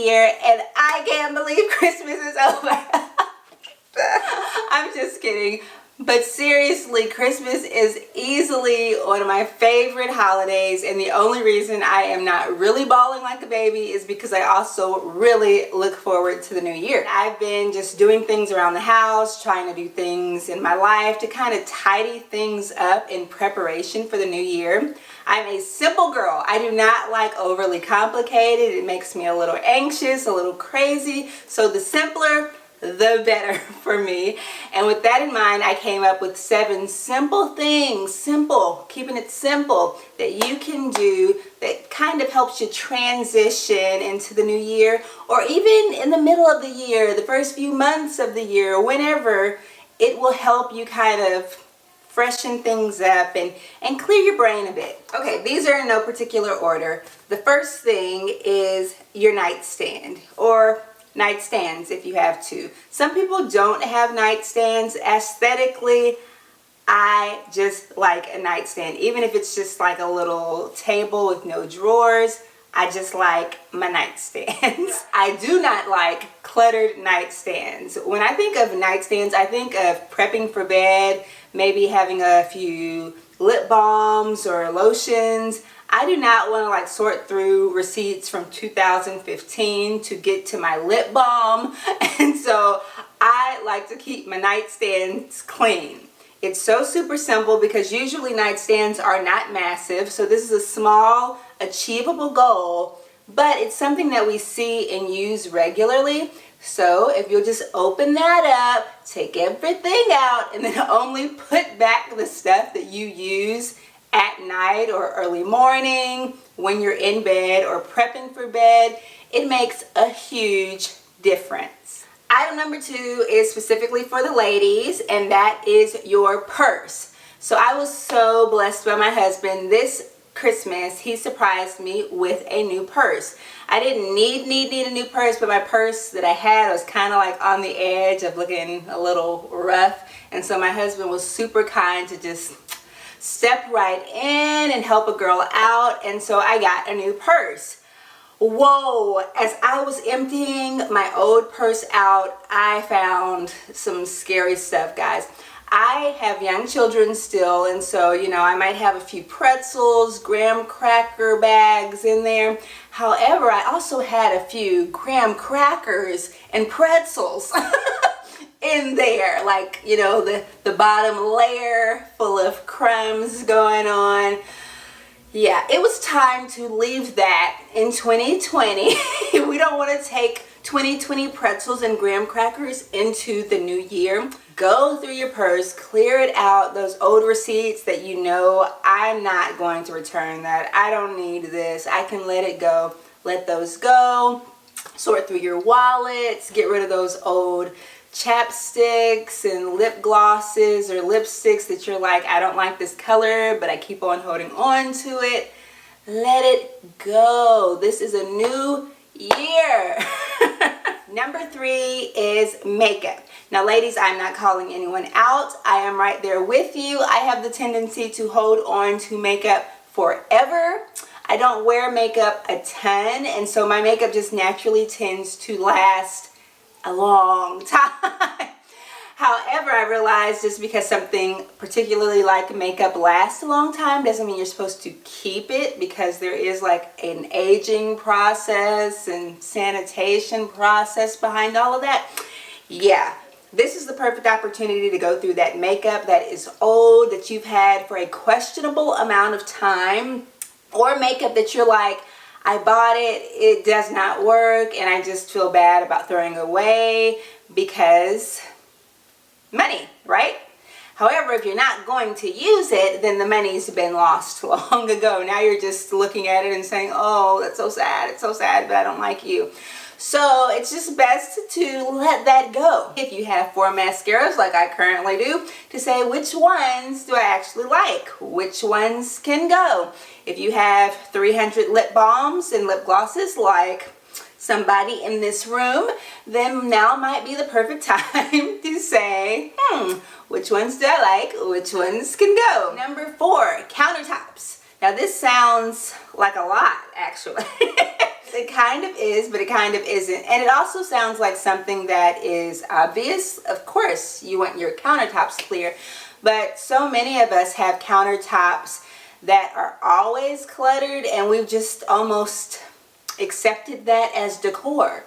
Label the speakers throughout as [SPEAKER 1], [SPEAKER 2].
[SPEAKER 1] year and I can't believe Christmas is over. I'm just kidding. But seriously, Christmas is easily one of my favorite holidays, and the only reason I am not really bawling like a baby is because I also really look forward to the new year. I've been just doing things around the house, trying to do things in my life to kind of tidy things up in preparation for the new year. I'm a simple girl. I do not like overly complicated. It makes me a little anxious, a little crazy. So the simpler, the better for me. And with that in mind, I came up with 7 simple things, keeping it simple, that you can do that kind of helps you transition into the new year, or even in the middle of the year, the first few months of the year, whenever. It will help you kind of freshen things up and clear your brain a bit. Okay, these are in no particular order. The first thing is your nightstand, or nightstands if you have to. Some people don't have nightstands. Aesthetically, I just like a nightstand. Even if it's just like a little table with no drawers, I just like my nightstands. I do not like cluttered nightstands. When I think of nightstands, I think of prepping for bed, maybe having a few lip balms or lotions. I do not want to like sort through receipts from 2015 to get to my lip balm, and so I like to keep my nightstands clean. It's so super simple because usually nightstands are not massive, so this is a small achievable goal, but it's something that we see and use regularly. So if you'll just open that up, take everything out, and then only put back the stuff that you use at night or early morning when you're in bed or prepping for bed, it makes a huge difference. Item number 2 is specifically for the ladies, and that is your purse. So I was so blessed by my husband. This Christmas, he surprised me with a new purse. I didn't need a new purse, but my purse that I had was kind of like on the edge of looking a little rough, and so my husband was super kind to just step right in and help a girl out, and so I got a new purse. Whoa, as I was emptying my old purse out, I found some scary stuff, guys. I have young children still, and so, you know, I might have a few pretzels, graham cracker bags in there. However, I also had a few graham crackers and pretzels in there, like, you know, the bottom layer full of crumbs going on. Yeah, it was time to leave that in 2020. We don't want to take 2020 pretzels and graham crackers into the new year. Go through your purse, clear it out, those old receipts that you know, I'm not going to return that. I don't need this. I can let it go. Let those go. Sort through your wallets, get rid of those old chapsticks and lip glosses or lipsticks that you're like, I don't like this color, but I keep on holding on to it. Let it go. This is a new year. Number 3 is makeup. Now, ladies, I'm not calling anyone out. I am right there with you. I have the tendency to hold on to makeup forever. I don't wear makeup a ton, and so my makeup just naturally tends to last a long time. However, I realized just because something particularly like makeup lasts a long time doesn't mean you're supposed to keep it, because there is like an aging process and sanitation process behind all of that. Yeah, this is the perfect opportunity to go through that makeup that is old, that you've had for a questionable amount of time, or makeup that you're like, I bought it, it does not work, and I just feel bad about throwing away because money, right? However, if you're not going to use it, then the money's been lost long ago. Now you're just looking at it and saying, oh, that's so sad, it's so sad, but I don't like you. So it's just best to let that go. If you have 4 mascaras like I currently do, to say which ones do I actually like, which ones can go. If you have 300 lip balms and lip glosses like somebody in this room, then now might be the perfect time to say, which ones do I like, which ones can go. Number 4, countertops. Now this sounds like a lot, actually. it kind of is, but it kind of isn't. And it also sounds like something that is obvious. Of course, you want your countertops clear, but so many of us have countertops that are always cluttered, and we've just almost accepted that as decor.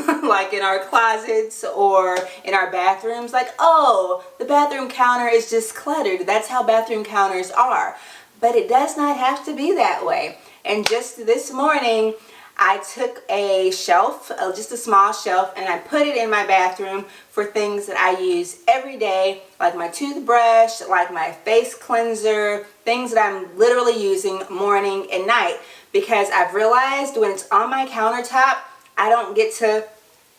[SPEAKER 1] Like in our closets or in our bathrooms, like, oh, the bathroom counter is just cluttered. That's how bathroom counters are. But it does not have to be that way. And just this morning, I took a shelf, just a small shelf, and I put it in my bathroom for things that I use every day, like my toothbrush, like my face cleanser, things that I'm literally using morning and night. Because I've realized when it's on my countertop, I don't get to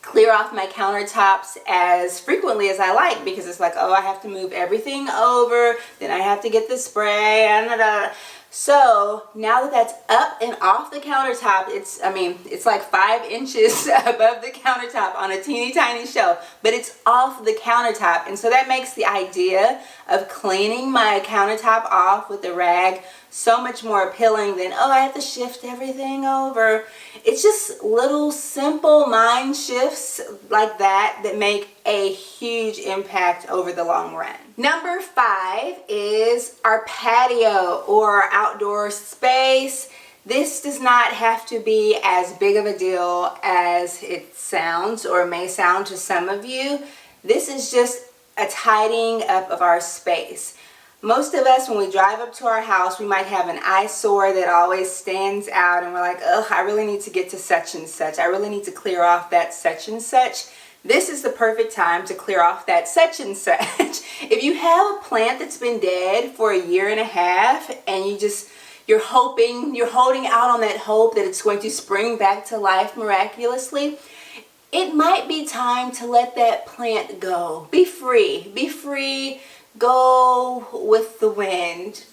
[SPEAKER 1] clear off my countertops as frequently as I like, because it's like, oh, I have to move everything over, then I have to get the spray, and so now that that's up and off the countertop, it's like 5 inches above the countertop on a teeny tiny shelf, but it's off the countertop. And so that makes the idea of cleaning my countertop off with a rag so much more appealing than, oh, I have to shift everything over. It's just little simple mind shifts like that that make a huge impact over the long run. Number 5 is our patio or outdoor space. This does not have to be as big of a deal as it sounds or may sound to some of you. This is just a tidying up of our space. Most of us, when we drive up to our house, we might have an eyesore that always stands out, and we're like, oh, I really need to get to such and such. I really need to clear off that such and such. This is the perfect time to clear off that such and such. If you have a plant that's been dead for a year and a half, and you're holding out on that hope that it's going to spring back to life miraculously, it might be time to let that plant go. Be free. Be free. Go with the wind.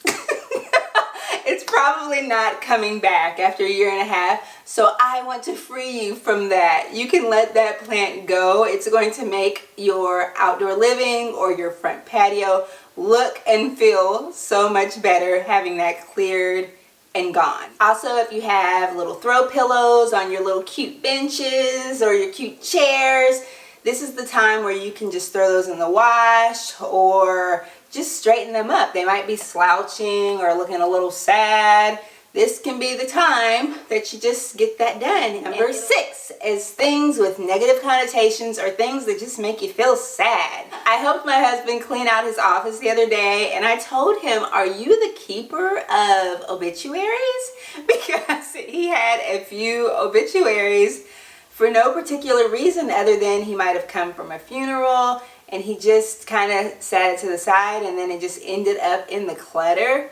[SPEAKER 1] It's probably not coming back after a year and a half, so I want to free you from that. You can let that plant go. It's going to make your outdoor living or your front patio look and feel so much better having that cleared and gone. Also, if you have little throw pillows on your little cute benches or your cute chairs, this is the time where you can just throw those in the wash or just straighten them up. They might be slouching or looking a little sad. This can be the time that you just get that done. Number 6 is things with negative connotations or things that just make you feel sad. I helped my husband clean out his office the other day, and I told him, are you the keeper of obituaries? Because he had a few obituaries for no particular reason other than he might have come from a funeral and he just kind of sat it to the side, and then it just ended up in the clutter.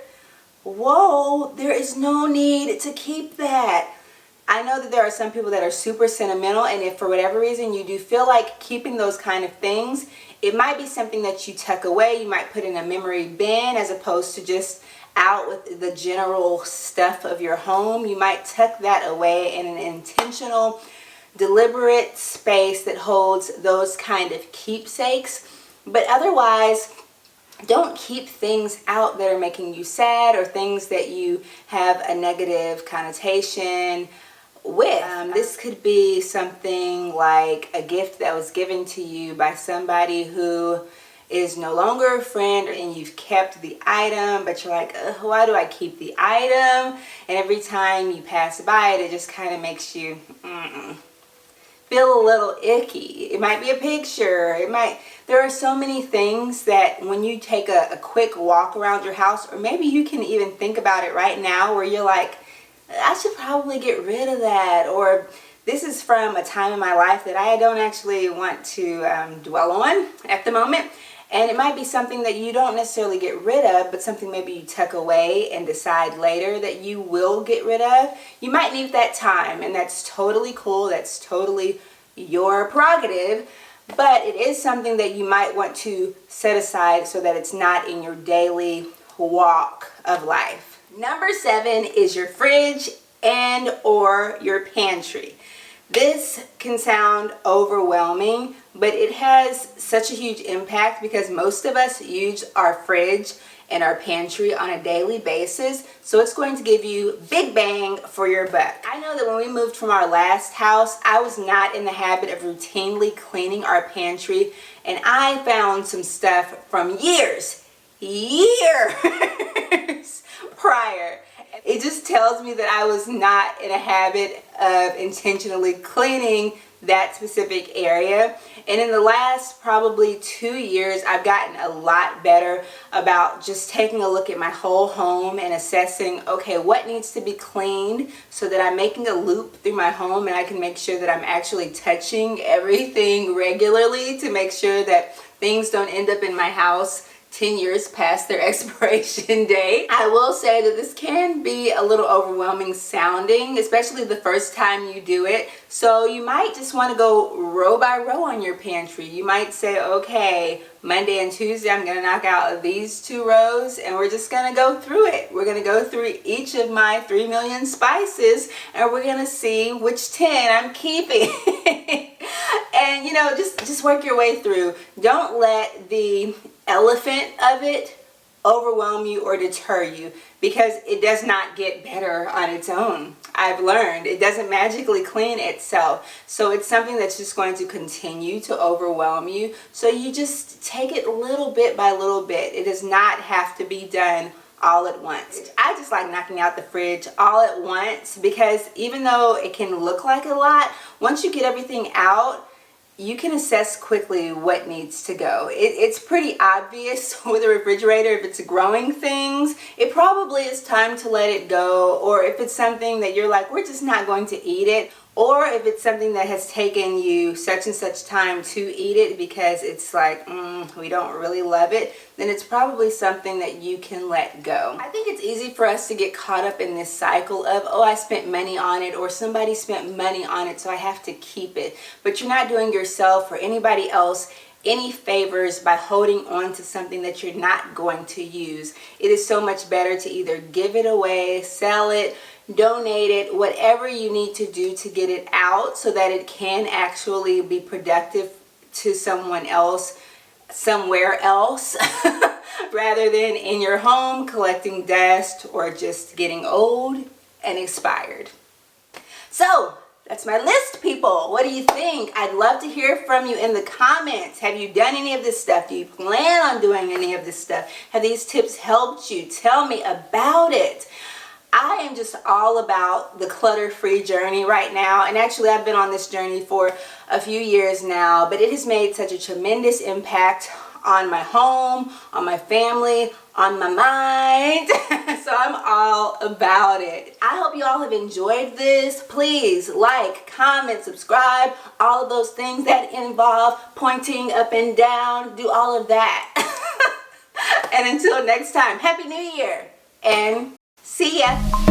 [SPEAKER 1] Whoa, there is no need to keep that. I know that there are some people that are super sentimental, and if for whatever reason you do feel like keeping those kind of things, it might be something that you tuck away. You might put in a memory bin as opposed to just out with the general stuff of your home. You might tuck that away in an intentional, deliberate space that holds those kind of keepsakes. But otherwise, don't keep things out that are making you sad or things that you have a negative connotation with. This could be something like a gift that was given to you by somebody who is no longer a friend, and you've kept the item, but you're like, why do I keep the item? And every time you pass by it, it just kind of makes you feel a little icky. It might be a picture. There are so many things that when you take a quick walk around your house, or maybe you can even think about it right now where you're like, I should probably get rid of that, or this is from a time in my life that I don't actually want to dwell on at the moment. And it might be something that you don't necessarily get rid of, but something maybe you tuck away and decide later that you will get rid of. You might need that time, and that's totally cool. That's totally your prerogative. But it is something that you might want to set aside so that it's not in your daily walk of life. Number 7 is your fridge and or your pantry. This can sound overwhelming, but it has such a huge impact because most of us use our fridge in our pantry on a daily basis. So it's going to give you big bang for your buck. I know that when we moved from our last house, I was not in the habit of routinely cleaning our pantry, and I found some stuff from years prior. It just tells me that I was not in a habit of intentionally cleaning that specific area. And in the last probably 2 years, I've gotten a lot better about just taking a look at my whole home and assessing, okay, what needs to be cleaned, so that I'm making a loop through my home and I can make sure that I'm actually touching everything regularly to make sure that things don't end up in my house 10 years past their expiration date. I will say that this can be a little overwhelming sounding, especially the first time you do it. So you might just want to go row by row on your pantry. You might say, okay, Monday and Tuesday I'm going to knock out these 2 rows and we're just going to go through it. We're going to go through each of my 3 million spices and we're going to see which 10 I'm keeping. And you know, just work your way through. Don't let the elephant of it overwhelm you or deter you, because it does not get better on its own. I've learned it doesn't magically clean itself. So it's something that's just going to continue to overwhelm you. So you just take it little bit by little bit. It does not have to be done all at once. I just like knocking out the fridge all at once, because even though it can look like a lot, once you get everything out, you can assess quickly what needs to go. It's pretty obvious with a refrigerator. If it's growing things, it probably is time to let it go. Or if it's something that you're like, we're just not going to eat it. Or if it's something that has taken you such and such time to eat it because it's like, we don't really love it, then it's probably something that you can let go. I think it's easy for us to get caught up in this cycle of, oh, I spent money on it, or somebody spent money on it, so I have to keep it. But you're not doing yourself or anybody else any favors by holding on to something that you're not going to use. It is so much better to either give it away, sell it, donate it, whatever you need to do to get it out so that it can actually be productive to someone else, somewhere else, rather than in your home collecting dust or just getting old and expired. So that's my list, people. What do you think? I'd love to hear from you in the comments. Have you done any of this stuff? Do you plan on doing any of this stuff? Have these tips helped you? Tell me about it. I am just all about the clutter-free journey right now, and actually I've been on this journey for a few years now, but it has made such a tremendous impact on my home, on my family, on my mind. So I'm all about it. I hope you all have enjoyed this. Please like, comment, subscribe, all of those things that involve pointing up and down. Do all of that. And until next time, Happy New Year and see ya.